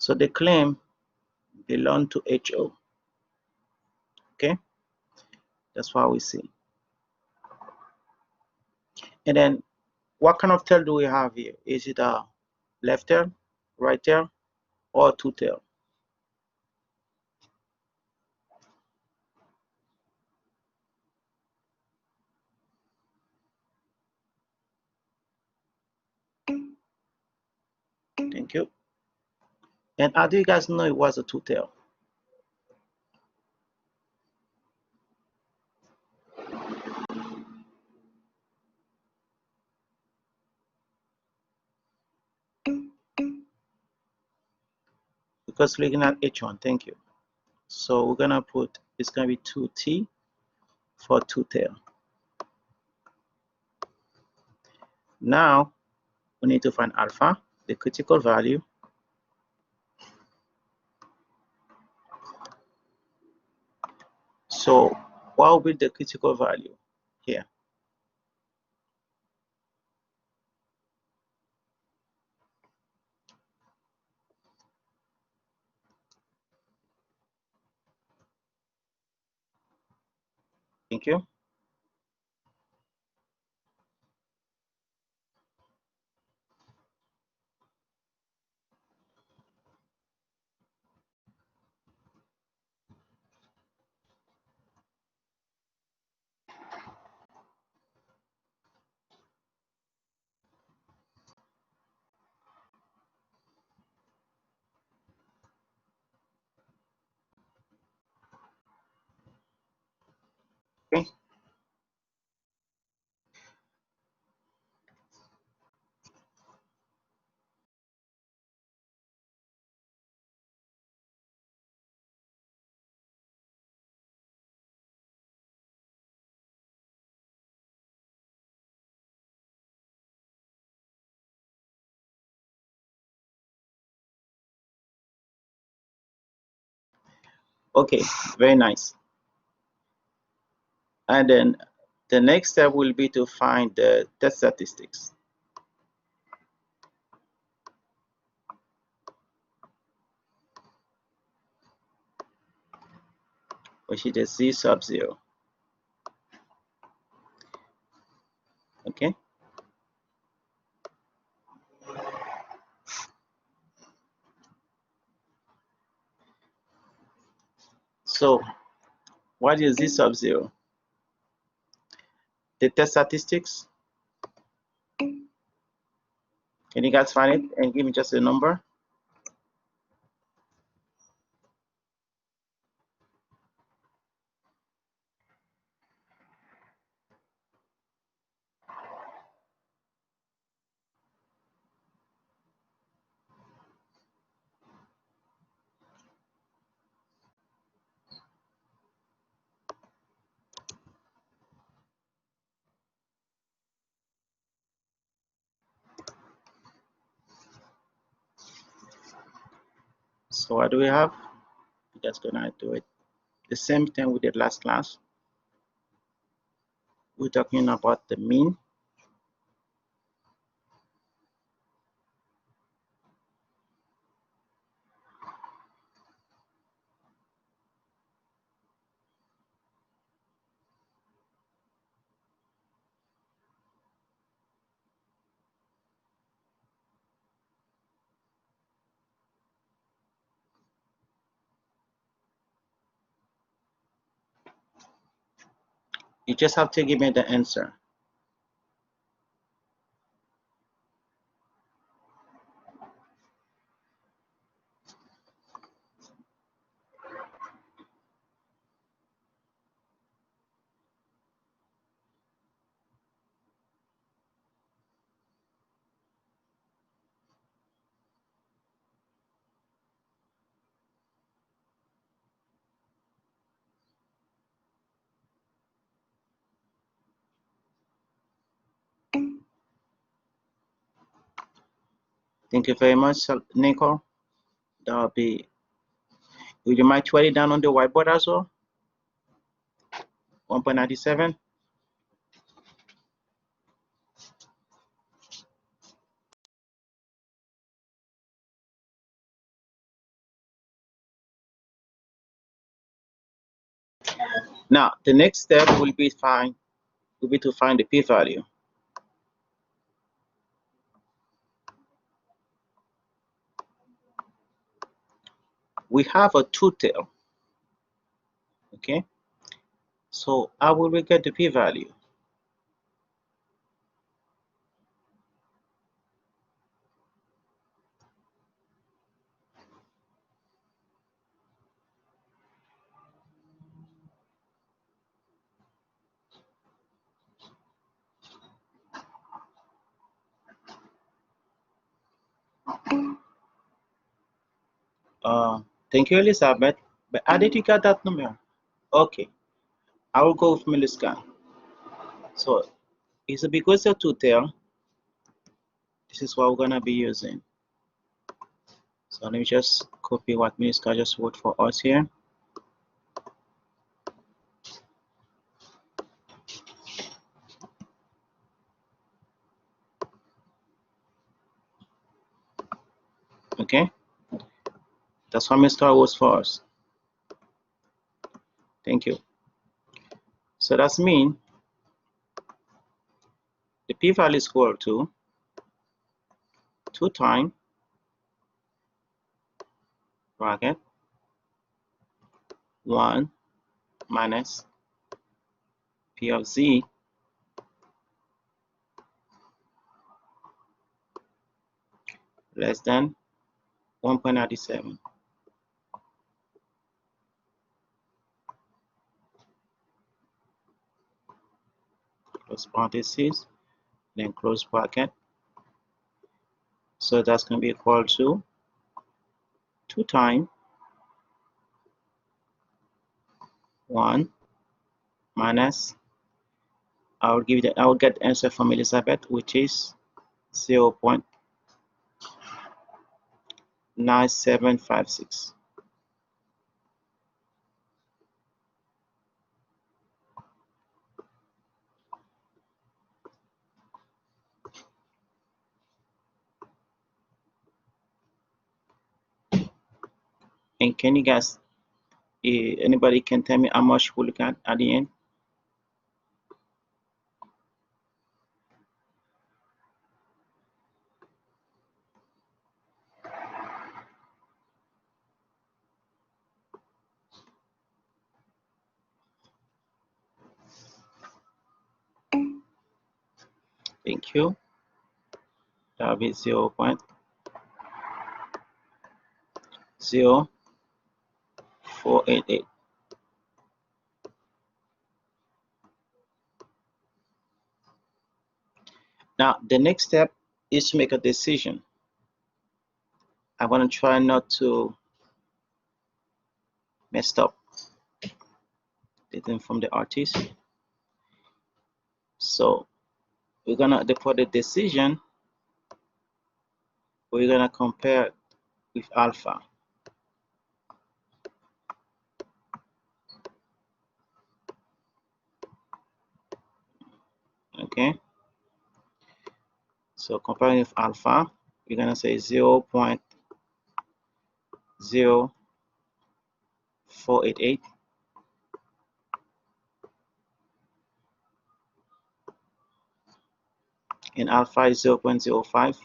So the claim belong to HO. Okay, that's what we see. And then what kind of tail do we have here? Is it a left tail, right tail, or two tail? Thank you. And how do you guys know it was a two tail? Because looking at H1, thank you. So we're gonna put, it's gonna be 2T for two tail. Now we need to find alpha, the critical value. So what will be the critical value here? Thank you. Okay. Okay, very nice. And then the next step will be to find the test statistics. Which is the Z sub 0. Okay. So what is Z sub 0? The test statistics. Can you guys find it and give me just a number? So what do we have? We're just gonna do it the same thing we did last class. We're talking about the mean. You just have to give me the answer. Thank you very much, Nico. That'll be, would you mind write it down on the whiteboard as well? 1.97. Now the next step will be to find the p-value. We have a two-tail. Okay, so how will we get the p-value? Thank you, Elizabeth. But how did you get that number? Okay, I will go with Meliscan. So it's because of two-tail. This is what we're gonna be using. So let me just copy what Melisca just wrote for us here. Okay, that's what Melisca was for us. Thank you. So that's mean the p-value is equal to 2 times bracket 1 minus p of z less than 1.97. Close parentheses, then close bracket. So that's going to be equal to 2 times 1 minus, I will get the answer from Elizabeth, which is 0.9756. And can you guys, anybody can tell me how much we'll look at the end? Thank you. That will be 0.0488. Now the next step is to make a decision. I want to try not to mess up from the artist. So we're gonna for the decision, we're gonna compare with alpha. Okay, so comparing with alpha, we're gonna say 0.0488, and alpha is 0.05.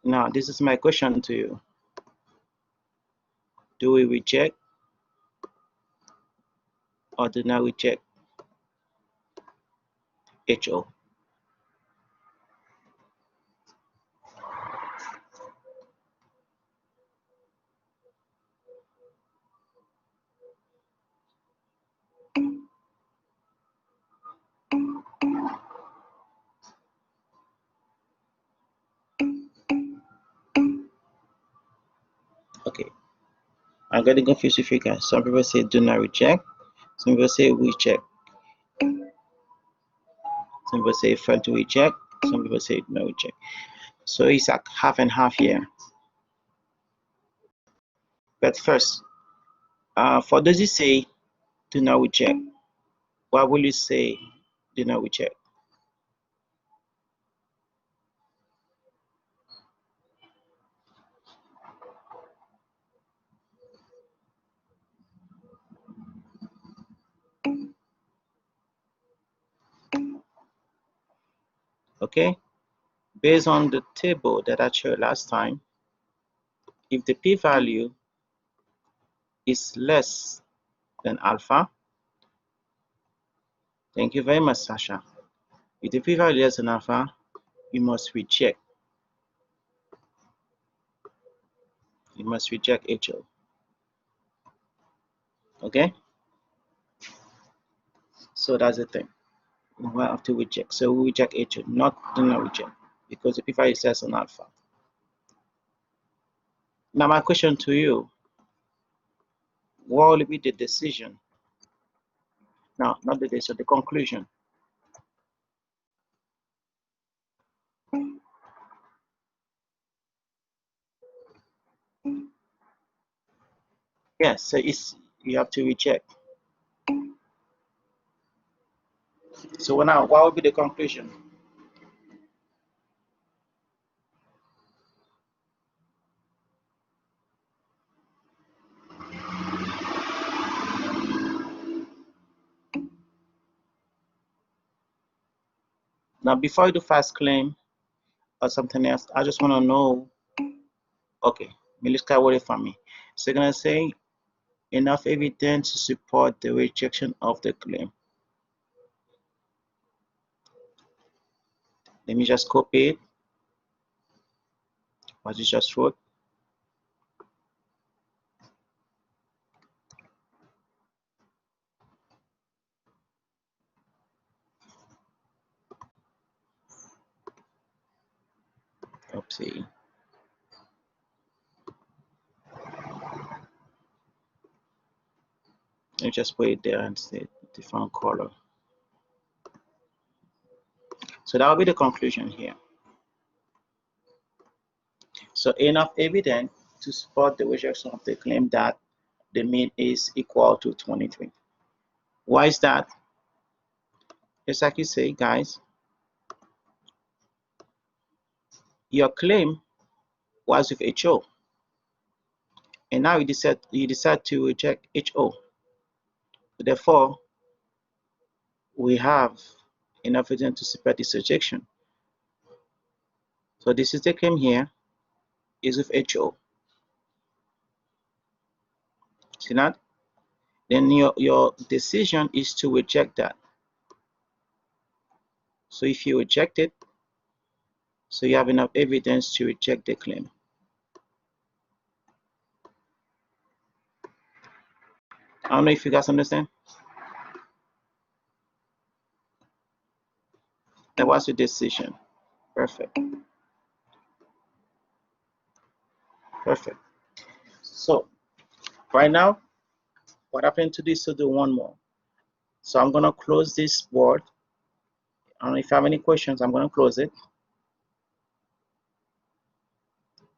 Now this is my question to you. Do we reject or do not reject HO? Okay, I'm getting confused with you guys. Some people say do not reject, some people say reject, some people say fail to reject, some people say no reject. So it's like half and half here. But first, for those who say do not reject, what will you say do not reject? Okay, based on the table that I showed last time, if the p-value is less than alpha, thank you very much, Sasha. If the p-value is less than alpha, you must reject. You must reject HO. Okay, so that's the thing. We have to reject. So we reject HO, do not reject, because the p-value is less than alpha. Now my question to you, what will be the decision? No, not the decision, the conclusion. Yes, so it's you have to reject. So now, what will be the conclusion? Now, before you do fast claim or something else, I just want to know. Okay, Miliska waited for me. So you're gonna say enough evidence to support the rejection of the claim. Let me just copy it. What you just wrote. Oopsie. You just put it there and say different color. So that will be the conclusion here. So enough evidence to support the rejection of the claim that the mean is equal to 23. Why is that? Just like you say, guys, your claim was with HO, and now you decide to reject HO. Therefore, we have enough evidence to support this rejection. So this is the claim here is with HO. See that? Then your decision is to reject that. So if you reject it, so you have enough evidence to reject the claim. I don't know if you guys understand. That was your decision. Perfect. Perfect. So right now, what happened to this? To do one more. So I'm gonna close this board. I don't know if you have any questions. I'm gonna close it.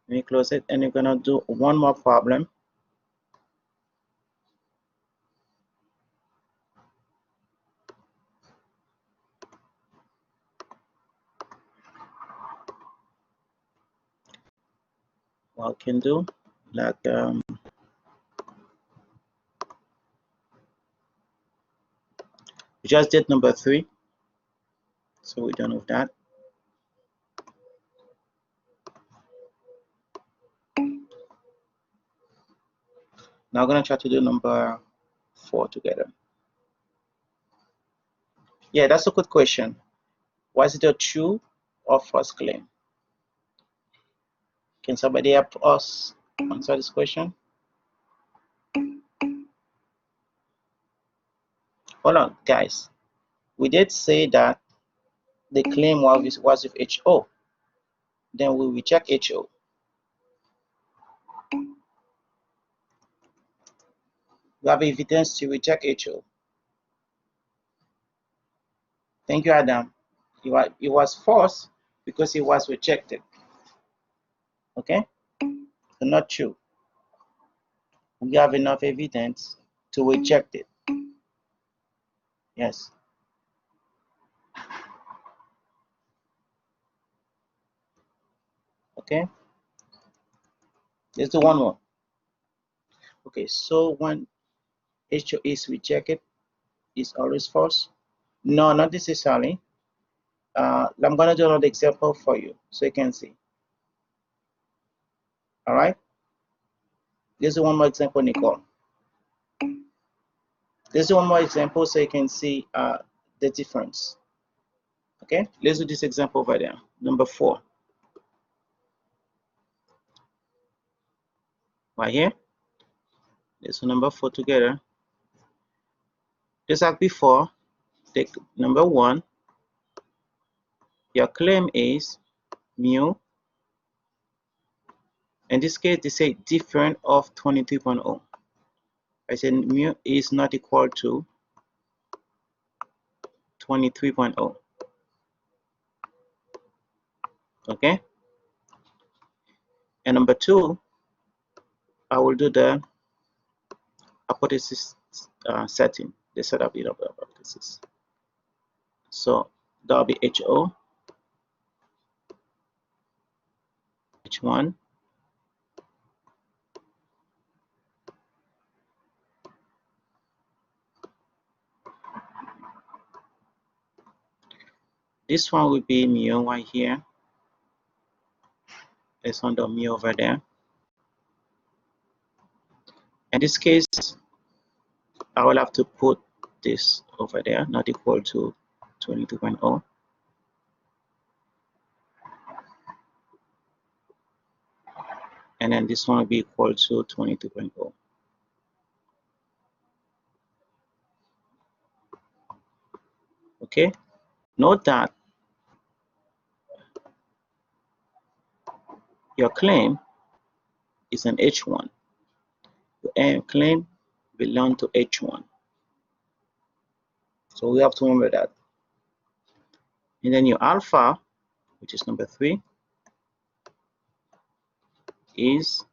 Let me close it, and you're gonna do one more problem. What I can do, like we just did number 3, so we're done with that. Now I'm gonna try to do number 4 together. Yeah, that's a good question. Was it a true or false claim? Can somebody help us answer this question? Hold on, guys. We did say that the claim was with HO. Then we reject HO. We have evidence to reject HO. Thank you, Adam. It was false because it was rejected. Okay? So not true. We have enough evidence to reject it. Yes. Okay? Let's do one more. Okay, so when HO is rejected, is always false? No, not necessarily. I'm going to do another example for you so you can see. All right. This is one more example, Nicole. This is one more example so you can see the difference. Okay, let's do this example over there. Number 4. Right here. Let's do number 4 together. Just like before, take number 1. Your claim is mu. In this case, they say different of 23.0. I said mu is not equal to 23.0. Okay. And number 2, I will do the hypothesis setting, the setup of the hypothesis. So that'll be HO, H1, this one will be mu right here. It's under mu over there. In this case, I will have to put this over there, not equal to 22.0. And then this one will be equal to 22.0. Okay, note that your claim is an H1. Your claim belongs to H1. So we have to remember that. And then your alpha, which is number 3, is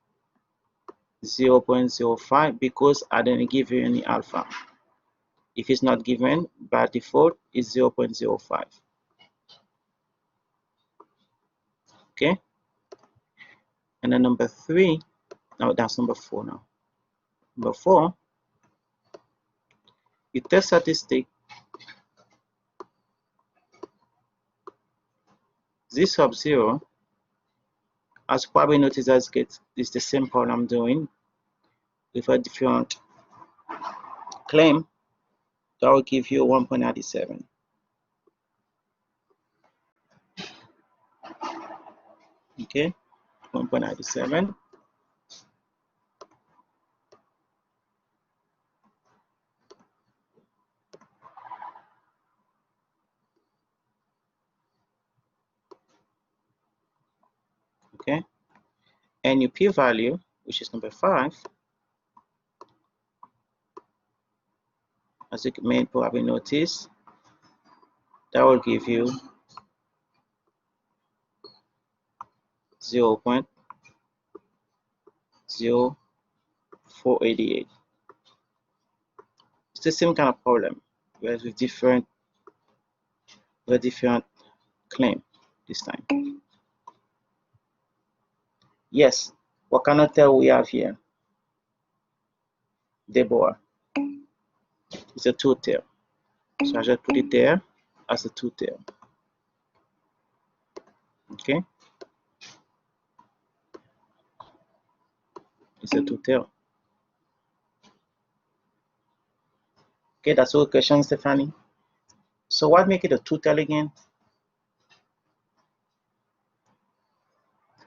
0.05 because I didn't give you any alpha. If it's not given by default, it's 0.05. Okay. And then number 3, no, that's number 4 now. Number 4, the test statistic z sub 0, as you probably notice, as it's the same problem I'm doing with a different claim. That will give you 1.97. Okay, 1.97. Okay, and your p-value, which is number 5, as you may probably notice, that will give you 0.0488. It's the same kind of problem, whereas with different claim this time. Yes, what kind of tail we have here? Deborah. It's a two tail. So I just put it there as a two tail. Okay. It's a two tail. Okay, that's all question, Stephanie. So what make it a two tail again?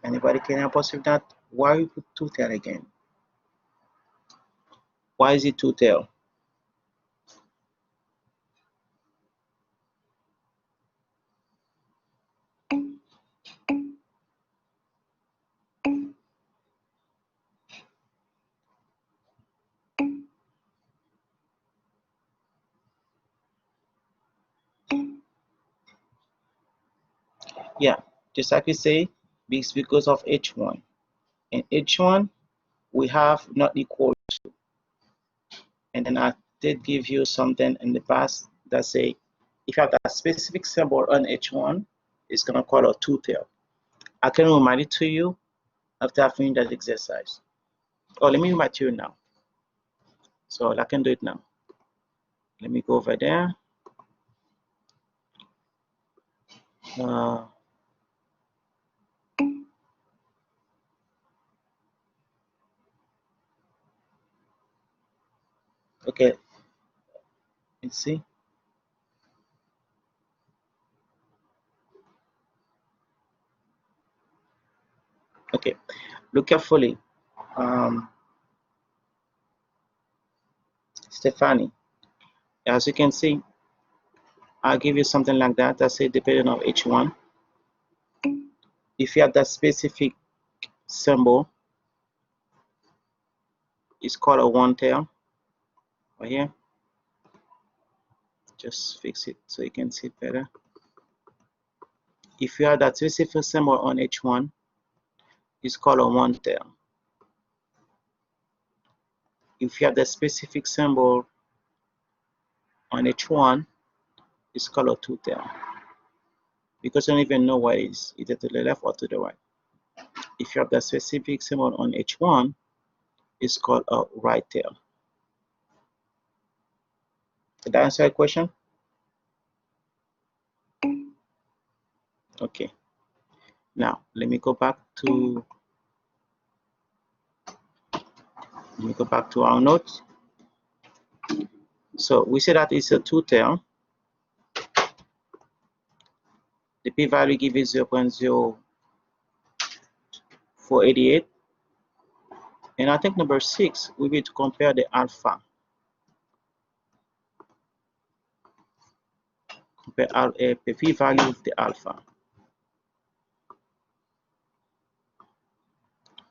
Anybody can help us with that? Why we put two tail again? Why is it two tail? Yeah, just like we say, it's because of H1. And H1 we have not equal to. And then I did give you something in the past that say if you have that specific symbol on H1, it's gonna call a two tail. I can remind it to you after I finish that exercise. Oh, let me remind you now. So I can do it now. Let me go over there. Okay, let's see. Okay, look carefully. Stephanie, as you can see, I'll give you something like that. That's it, depending on H1. If you have that specific symbol, it's called a one tail. Right here, just fix it so you can see it better. If you have that specific symbol on H1, it's called a one tail. If you have the specific symbol on H1, it's called a two tail, because you don't even know what it is, either to the left or to the right. If you have the specific symbol on H1, it's called a right tail. Did that answer your question? Okay. Now let me go back to our notes. So we say that it's a two tail. The p-value given is 0.0488, and I think number 6 we need to compare the alpha. Compare the p-value with the alpha,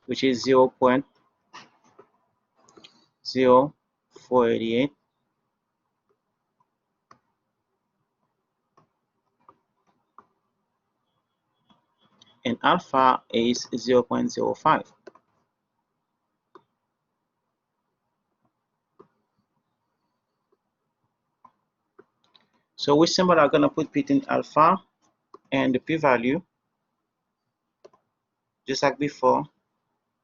which is 0.0488. And alpha is 0.05. So which symbol are going to put between alpha and the p-value? Just like before,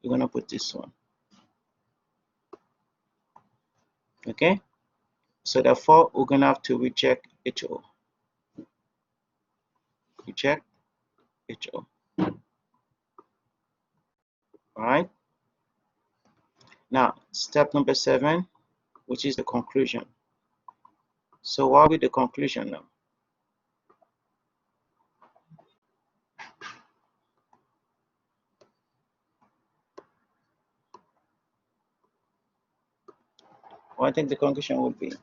we're going to put this one. Okay, so therefore we're going to have to reject HO. Reject HO. All right. Now, step number 7, which is the conclusion. So what will be the conclusion now? What I think the conclusion would be.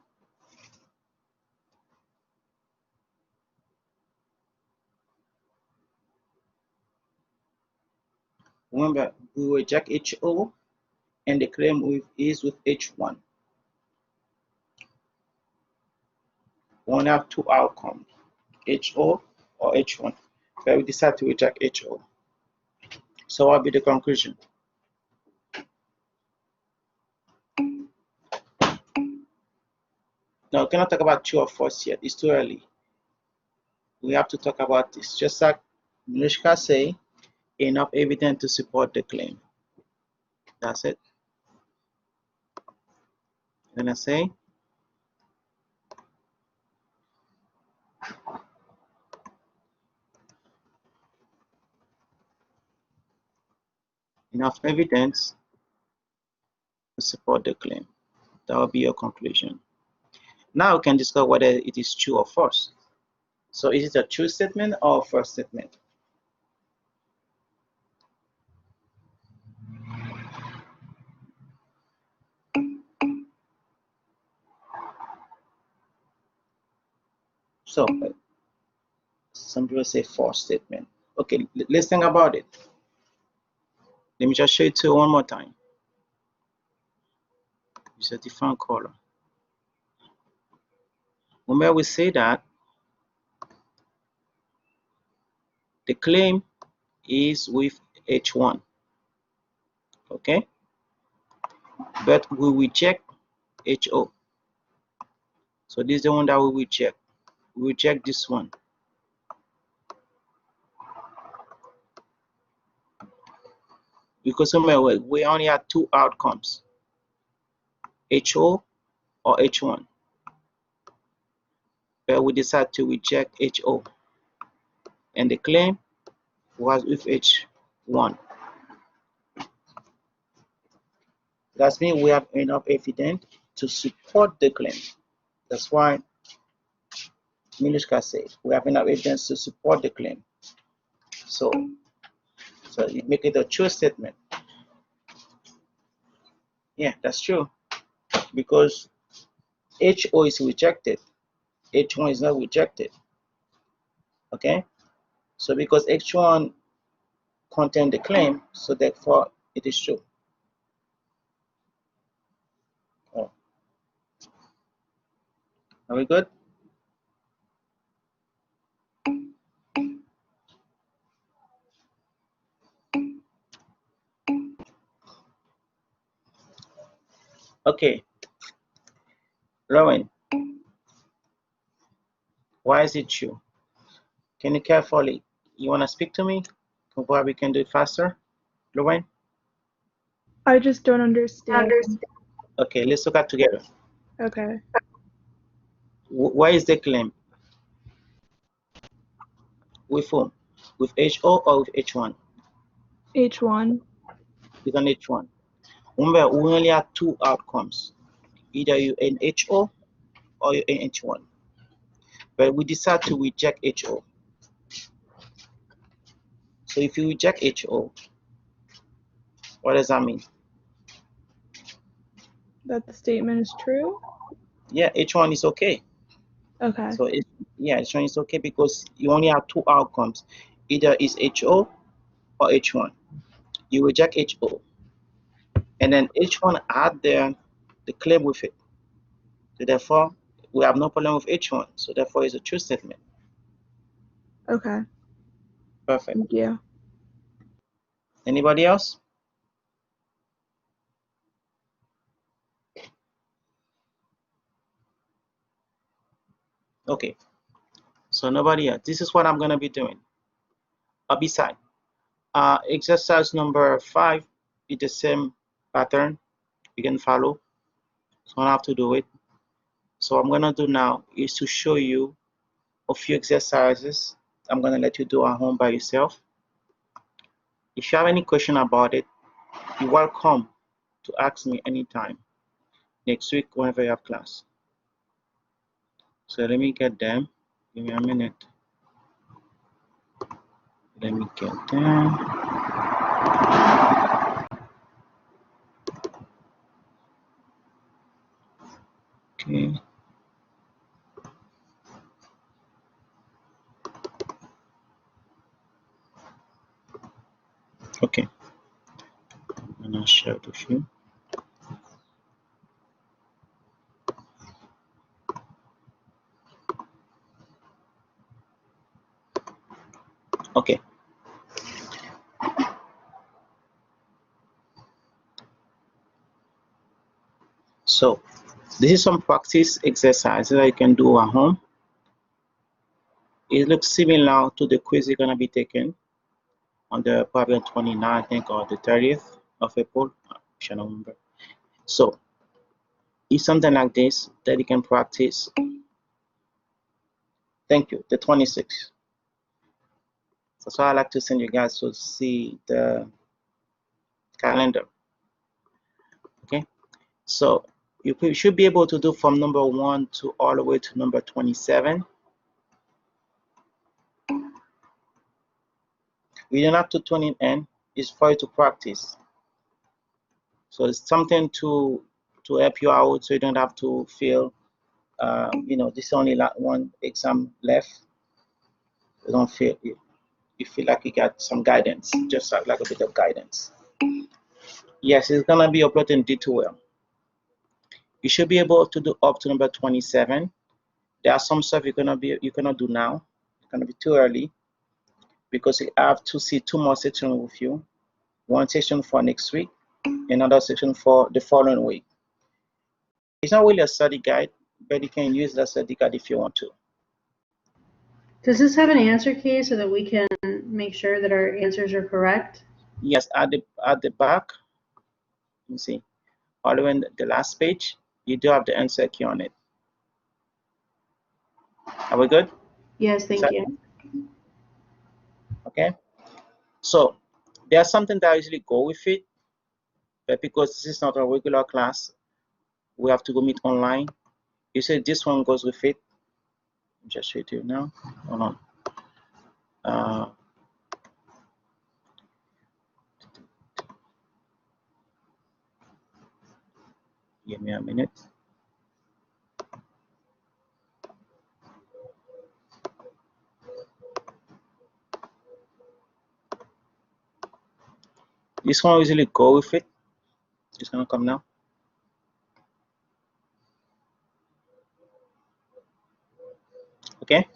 Remember, we reject HO and the claim is with H1. We only have two outcomes, HO or H1, but we decide to reject HO. So what will be the conclusion? Now, we cannot talk about true or false yet. It's too early. We have to talk about this. Just like Mishka say, enough evidence to support the claim. That's it. Then I say, enough evidence to support the claim. That will be your conclusion. Now we can discuss whether it is true or false. So is it a true statement or a false statement? So some people say false statement. Okay, let's think about it. Let me just show it to you one more time. It's a different color. Remember we say that the claim is with H1, okay? But we reject HO. So this is the one that we reject. We reject this one. Because remember, we only have two outcomes, HO or H1. But we decide to reject HO. and the claim was with H1. That means we have enough evidence to support the claim. That's why Miluska said we have enough evidence to support the claim. So you make it a true statement. Yeah, that's true. Because HO is rejected. H1 is not rejected. Okay? So because H1 contains the claim, so therefore it is true. Oh. Are we good? Okay. Rowan, why is it true? Can you carefully, you want to speak to me? Why we can do it faster? Rowan? I just don't understand. Okay, let's look at together. Okay. Why is the claim? With whom? With HO or with H1? H1. With an H1. Remember, we only have two outcomes. Either you in HO or you in H1. But we decide to reject HO. So if you reject HO, what does that mean? That the statement is true? Yeah, H1 is okay. Okay. So H1 is okay because you only have two outcomes. Either is HO or H1. You reject HO. And then H1 add the claim with it. So therefore, we have no problem with H1. So therefore, it's a true statement. Okay. Perfect. Thank you. Anybody else? Okay. So nobody else. This is what I'm going to be doing. Beside, exercise number 5 is the same pattern. You can follow. So I don't have to do it. So I'm going to do now is to show you a few exercises. I'm going to let you do at home by yourself. If you have any question about it, you're welcome to ask me anytime next week whenever you have class. So let me get them. Give me a minute. Let me get them. Okay. Okay. I'm gonna share it with you. Okay. So this is some practice exercises that you can do at home. It looks similar to the quiz you're gonna be taking on the probably 29th, I think, or the 30th of April. I don't remember. So it's something like this that you can practice. Thank you. The 26th. That's why I like to send you guys to see the calendar. Okay. So you should be able to do from number 1 to all the way to number 27. You don't have to tune it in. It's for you to practice. So it's something to help you out, so you don't have to feel, this is only one exam left. You don't feel you feel like you got some guidance, just like a bit of guidance. Yes, it's gonna be uploaded in D2L. You should be able to do up to number 27. There are some stuff you cannot do now. It's gonna be too early because you have to see 2 more sections with you. One section for next week, another section for the following week. It's not really a study guide, but you can use that study guide if you want to. Does this have an answer key so that we can make sure that our answers are correct? Yes, at the back, you see, all the way in the last page, you do have the answer key on it. Are we good? Yes, thank you. Okay, so there's something that I usually go with it, but because this is not a regular class, we have to go meet online. You said this one goes with it. Just show it to you now. Hold on. Give me a minute. This one usually go with it. It's gonna come now. Okay.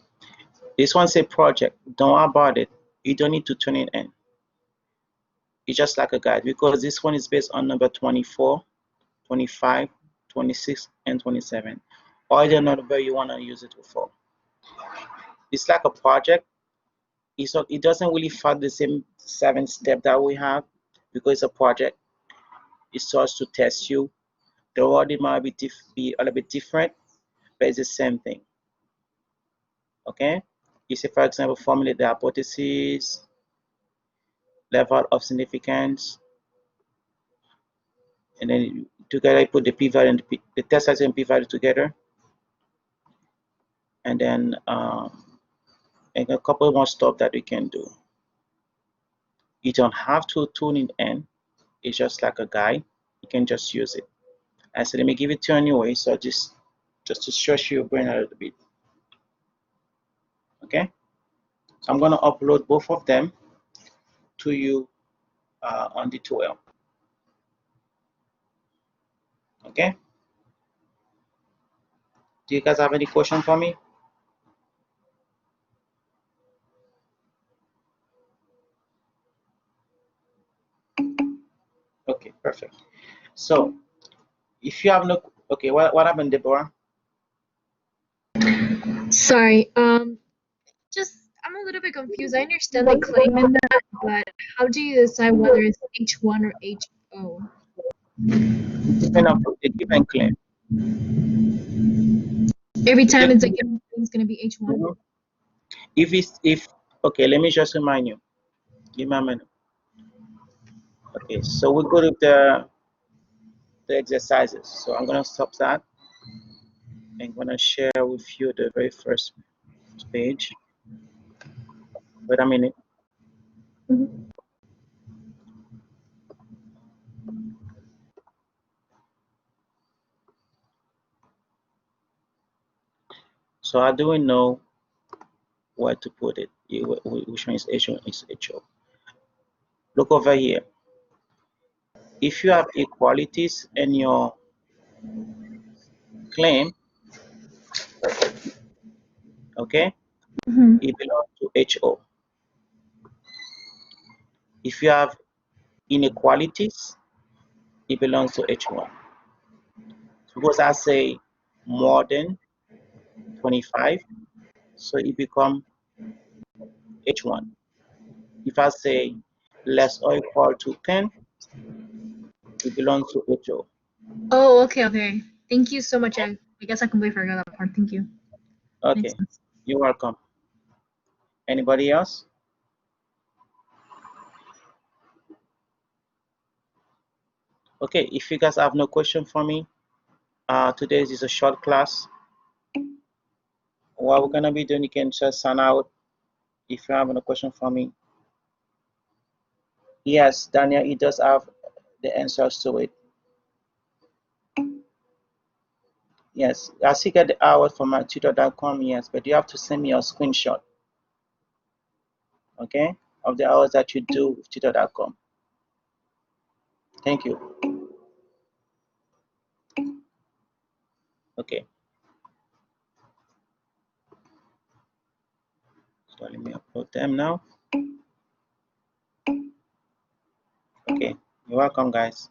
This one's a project. Don't worry about it. You don't need to turn it in. It's just like a guide because this one is based on number 24, 25, 26, and 27. Or the number you want to use it for. It's like a project. It doesn't really follow the same 7 steps that we have because it's a project. It starts to test you. The wording might be a little bit different, but it's the same thing. Okay? You say, for example, formulate the hypothesis, level of significance, and then together you put the p-value and the test size and p-value together, and then and a couple more stuff that we can do. You don't have to tune it in. It's just like a guide. You can just use it. I said, let me give it to you anyway, so just to stretch your brain a little bit. Okay, so I'm going to upload both of them to you on the 12. Okay, do you guys have any question for me? Okay, perfect. So if you have no, okay, what happened, Deborah? Sorry, just I'm a little bit confused. I understand the claim in that, but how do you decide whether it's H1 or HO? Depending on the given claim. Every time it's like it's gonna be H1. Mhm. If okay, let me just remind you. Give me a minute. Okay, so we go to the exercises. So I'm gonna stop that. I'm gonna share with you the very first page. Wait a minute. So how do we know where to put it? Which one is HO is HO? Look over here. If you have equalities in your claim, okay, it belongs to HO. If you have inequalities, it belongs to H1. Suppose I say more than 25, so it becomes H1. If I say less or equal to 10, it belongs to HO. Oh, okay. Thank you so much. I guess I completely forgot that part. Thank you. Okay, Makes sense. you're welcome. Anybody else? Okay, if you guys have no question for me, today is a short class. What we're gonna be doing, you can just sign out if you have a question for me. Yes, Daniel, he does have the answers to it. Yes, I still get the hours from my tutor.com, yes, but you have to send me a screenshot, okay, of the hours that you do with tutor.com. Thank you. Okay. So let me upload them now. Okay, you're welcome, guys.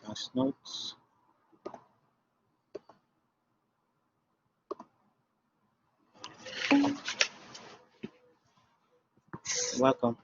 Class notes. Welcome.